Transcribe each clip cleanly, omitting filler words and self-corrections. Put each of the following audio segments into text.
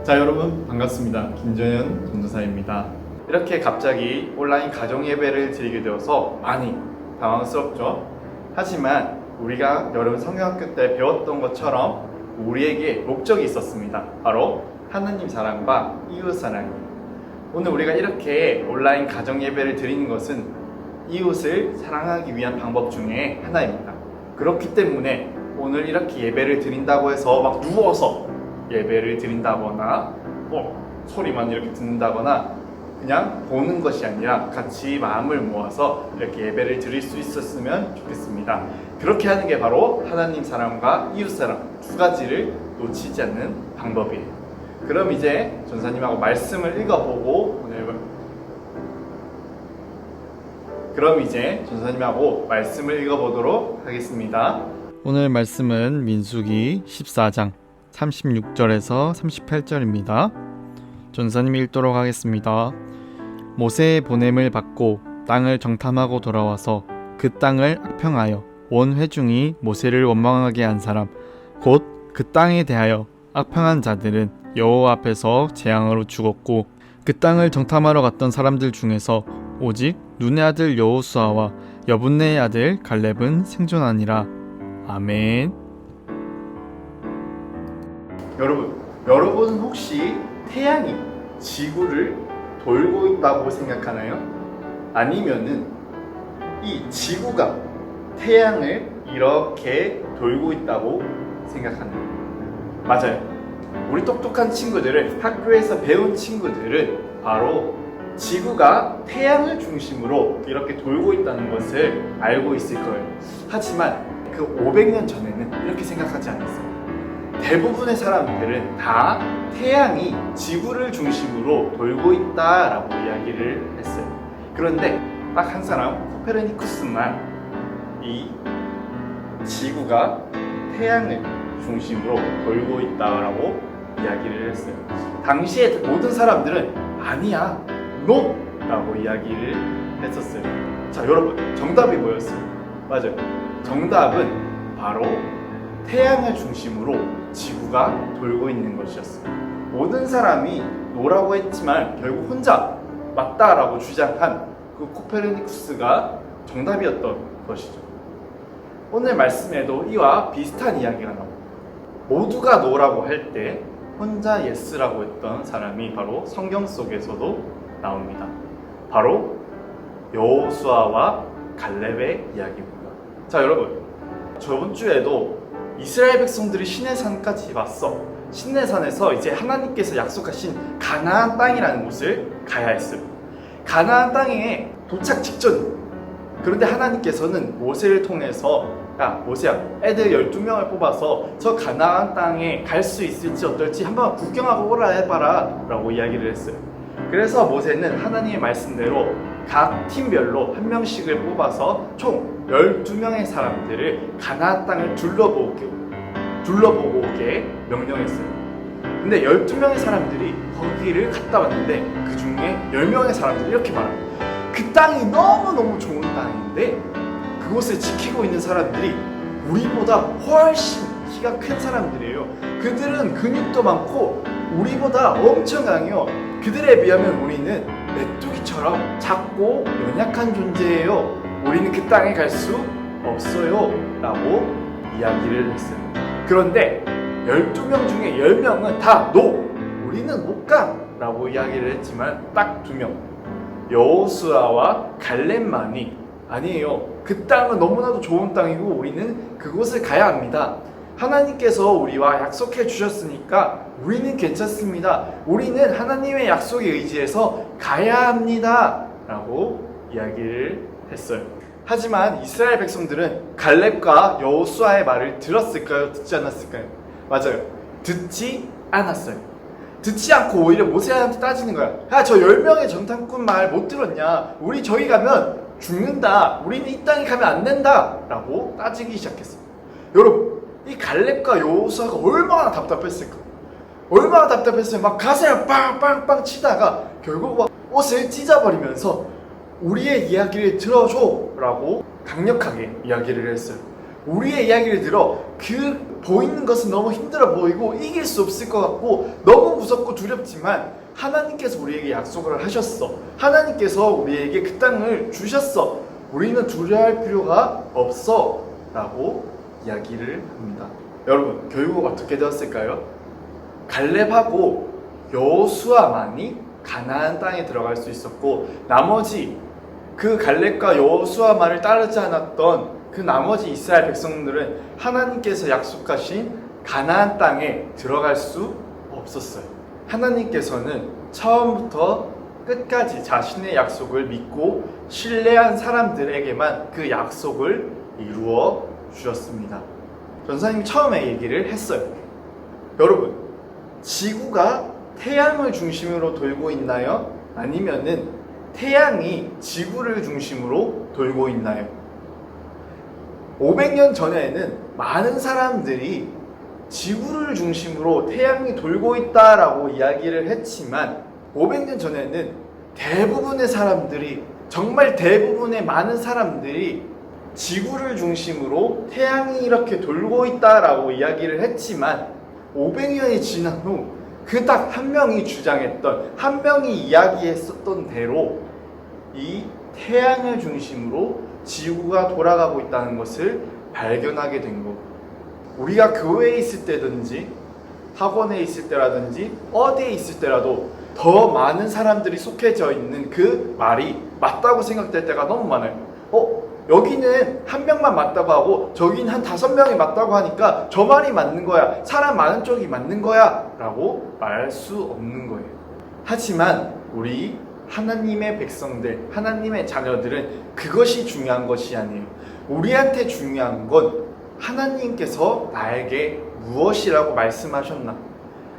자, 여러분 반갑습니다. 김정현 전도사입니다. 이렇게 갑자기 온라인 가정 예배를 드리게 되어서 많이 당황스럽죠. 하지만 우리가 여러분 성경학교 때 배웠던 것처럼 우리에게 목적이 있었습니다. 바로 하나님 사랑과 이웃 사랑이에요. 오늘 우리가 이렇게 온라인 가정 예배를 드리는 것은 이웃을 사랑하기 위한 방법 중에 하나입니다. 그렇기 때문에 오늘 이렇게 예배를 드린다고 해서 막 누워서 예배를 드린다거나 소리만 이렇게 듣는다거나 그냥 보는 것이 아니라 같이 마음을 모아서 이렇게 예배를 드릴 수 있었으면 좋겠습니다. 그렇게 하는 게 바로 하나님 사랑과 이웃 사랑 두 가지를 놓치지 않는 방법이에요. 그럼 이제 전사님하고 말씀을 읽어보고 말씀을 읽어보도록 하겠습니다. 오늘 말씀은 민수기 14장 36절에서 38절입니다. 전사님이 읽도록 하겠습니다. 모세의 보냄을 받고 땅을 정탐하고 돌아와서 그 땅을 악평하여 온 회중이 모세를 원망하게 한 사람 곧 그 땅에 대하여 악평한 자들은 여호와 앞에서 재앙으로 죽었고 그 땅을 정탐하러 갔던 사람들 중에서 오직 눈의 아들 여호수아와 여분네의 아들 갈렙은 생존하니라. 아멘. 여러분 혹시 태양이 지구를 돌고 있다고 생각하나요? 아니면은 이 지구가 태양을 이렇게 돌고 있다고 생각하나요? 맞아요. 우리 똑똑한 친구들은 학교에서 배운 친구들은 바로 지구가 태양을 중심으로 이렇게 돌고 있다는 것을 알고 있을 거예요. 하지만 그 500년 전에는 이렇게 생각하지 않았어요. 대부분의 사람들은 다 태양이 지구를 중심으로 돌고 있다라고 이야기를 했어요. 그런데 딱 한 사람, 코페르니쿠스만 이 지구가 태양을 중심으로 돌고 있다라고 이야기를 했어요. 당시에 모든 사람들은 아니야, NO! 라고 이야기를 했었어요. 자, 여러분, 정답이 뭐였어요? 맞아요. 정답은 바로 태양을 중심으로 지구가 돌고 있는 것이었어요. 모든 사람이 노라고 했지만 결국 혼자 맞다라고 주장한 그 코페르니쿠스가 정답이었던 것이죠. 오늘 말씀에도 이와 비슷한 이야기가 나옵니다. 모두가 노라고 할 때 혼자 예스라고 했던 사람이 바로 성경 속에서도 나옵니다. 바로 여호수아와 갈렙의 이야기입니다. 자, 여러분, 저번 주에도 이스라엘 백성들이 시내산까지 왔어. 시내산에서 이제 하나님께서 약속하신 가나안 땅이라는 곳을 가야 했어요. 가나안 땅에 도착 직전. 그런데 하나님께서는 모세를 통해서 야, 모세야, 애들 12명을 뽑아서 저 가나안 땅에 갈 수 있을지 어떨지 한번 구경하고 오라 해봐라 라고 이야기를 했어요. 그래서 모세는 하나님의 말씀대로 각 팀별로 한 명씩을 뽑아서 총 12명의 사람들을 가나안 땅을 둘러보고 오게 명령했어요. 근데 12명의 사람들이 거기를 갔다 왔는데 그 중에 10명의 사람들이 이렇게 말합니다. 그 땅이 너무너무 좋은 땅인데 그곳을 지키고 있는 사람들이 우리보다 훨씬 키가 큰 사람들이에요. 그들은 근육도 많고 우리보다 엄청 강해요. 그들에 비하면 우리는 메뚜기처럼 작고 연약한 존재예요. 우리는 그 땅에 갈 수 없어요 라고 이야기를 했어요. 그런데 12명 중에 10명은 다 NO! 우리는 못 가! 라고 이야기를 했지만 딱 2명, 여호수아와 갈렙만이 아니에요. 그 땅은 너무나도 좋은 땅이고 우리는 그곳을 가야 합니다. 하나님께서 우리와 약속해 주셨으니까 우리는 괜찮습니다. 우리는 하나님의 약속에 의지해서 가야 합니다 라고 이야기를 했어요. 하지만 이스라엘 백성들은 갈렙과 여호수아의 말을 들었을까요? 듣지 않았을까요? 맞아요. 듣지 않았어요. 듣지 않고 오히려 모세한테 따지는 거야. 야, 저 10명의 정탐꾼 말 못 들었냐? 우리 저기 가면 죽는다. 우리는 이 땅에 가면 안 된다 라고 따지기 시작했어요. 여러분, 이 갈렙과 여호수아가 얼마나 답답했을까? 얼마나 답답했어요. 막 가슴을 빵빵빵 치다가 결국 막 옷을 찢어버리면서 우리의 이야기를 들어줘 라고 강력하게 이야기를 했어요. 우리의 이야기를 들어 그 보이는 것은 너무 힘들어 보이고 이길 수 없을 것 같고 너무 무섭고 두렵지만 하나님께서 우리에게 약속을 하셨어. 하나님께서 우리에게 그 땅을 주셨어. 우리는 두려워할 필요가 없어 라고 이야기를 합니다. 여러분, 결국 어떻게 되었을까요? 갈렙하고 여호수아만이 가나안 땅에 들어갈 수 있었고, 나머지 그 갈렙과 여호수아만을 따르지 않았던 그 나머지 이스라엘 백성들은 하나님께서 약속하신 가나안 땅에 들어갈 수 없었어요. 하나님께서는 처음부터 끝까지 자신의 약속을 믿고 신뢰한 사람들에게만 그 약속을 이루어 주셨습니다. 전사님이 처음에 얘기를 했어요. 여러분, 지구가 태양을 중심으로 돌고 있나요? 아니면은 태양이 지구를 중심으로 돌고 있나요? 500년 전에는 많은 사람들이 지구를 중심으로 태양이 돌고 있다라고 이야기를 했지만 500년 전에는 대부분의 사람들이, 정말 대부분의 많은 사람들이 지구를 중심으로 태양이 이렇게 돌고 있다라고 이야기를 했지만 500년이 지난 후 그 딱 한 명이 주장했던, 한 명이 이야기했었던 대로 이 태양을 중심으로 지구가 돌아가고 있다는 것을 발견하게 된 것. 우리가 교회에 있을 때든지 학원에 있을 때라든지 어디에 있을 때라도 더 많은 사람들이 속해져 있는 그 말이 맞다고 생각될 때가 너무 많아요. 여기는 한 명만 맞다고 하고 저기는 한 5명이 맞다고 하니까 저 말이 맞는 거야, 사람 많은 쪽이 맞는 거야 라고 말할 수 없는 거예요. 하지만 우리 하나님의 백성들, 하나님의 자녀들은 그것이 중요한 것이 아니에요. 우리한테 중요한 건 하나님께서 나에게 무엇이라고 말씀하셨나,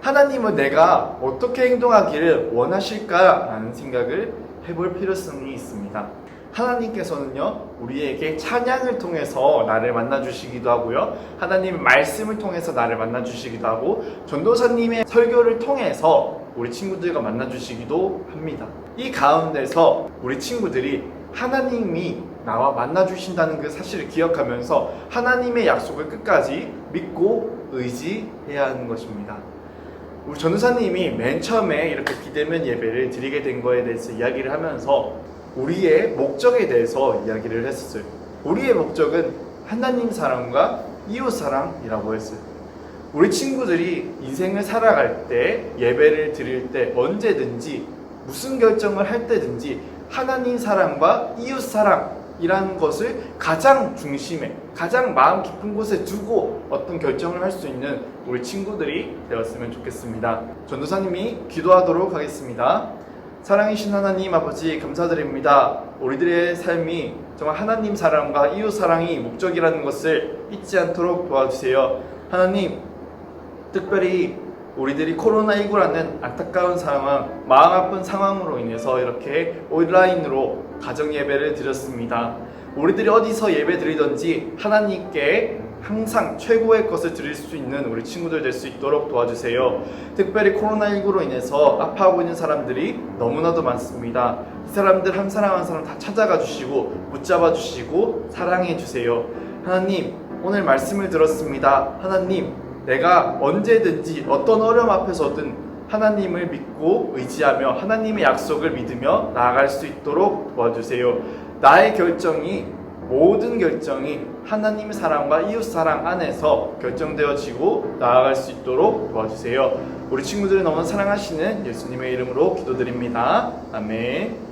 하나님은 내가 어떻게 행동하기를 원하실까 라는 생각을 해볼 필요성이 있습니다. 하나님께서는요, 우리에게 찬양을 통해서 나를 만나주시기도 하고요, 하나님의 말씀을 통해서 나를 만나주시기도 하고, 전도사님의 설교를 통해서 우리 친구들과 만나주시기도 합니다. 이 가운데서 우리 친구들이 하나님이 나와 만나주신다는 그 사실을 기억하면서 하나님의 약속을 끝까지 믿고 의지해야 하는 것입니다. 우리 전도사님이 맨 처음에 이렇게 비대면 예배를 드리게 된 거에 대해서 이야기를 하면서 우리의 목적에 대해서 이야기를 했었어요. 우리의 목적은 하나님 사랑과 이웃 사랑이라고 했어요. 우리 친구들이 인생을 살아갈 때, 예배를 드릴 때, 언제든지 무슨 결정을 할 때든지 하나님 사랑과 이웃 사랑이라는 것을 가장 중심에, 가장 마음 깊은 곳에 두고 어떤 결정을 할 수 있는 우리 친구들이 되었으면 좋겠습니다. 전도사님이 기도하도록 하겠습니다. 사랑이신 하나님 아버지, 감사드립니다. 우리들의 삶이 정말 하나님 사랑과 이웃 사랑이 목적이라는 것을 잊지 않도록 도와주세요. 하나님, 특별히 우리들이 코로나19라는 안타까운 상황, 마음 아픈 상황으로 인해서 이렇게 온라인으로 가정 예배를 드렸습니다. 우리들이 어디서 예배 드리든지 하나님께 항상 최고의 것을 드릴 수 있는 우리 친구들 될 수 있도록 도와주세요. 특별히 코로나19로 인해서 아파하고 있는 사람들이 너무나도 많습니다. 이 사람들 한 사람 한 사람 다 찾아가 주시고 붙잡아 주시고 사랑해 주세요. 하나님, 오늘 말씀을 들었습니다. 하나님, 내가 언제든지 어떤 어려움 앞에서든 하나님을 믿고 의지하며 하나님의 약속을 믿으며 나아갈 수 있도록 도와주세요. 나의 결정이, 모든 결정이 하나님의 사랑과 이웃 사랑 안에서 결정되어지고 나아갈 수 있도록 도와주세요. 우리 친구들을 너무 사랑하시는 예수님의 이름으로 기도드립니다. 아멘.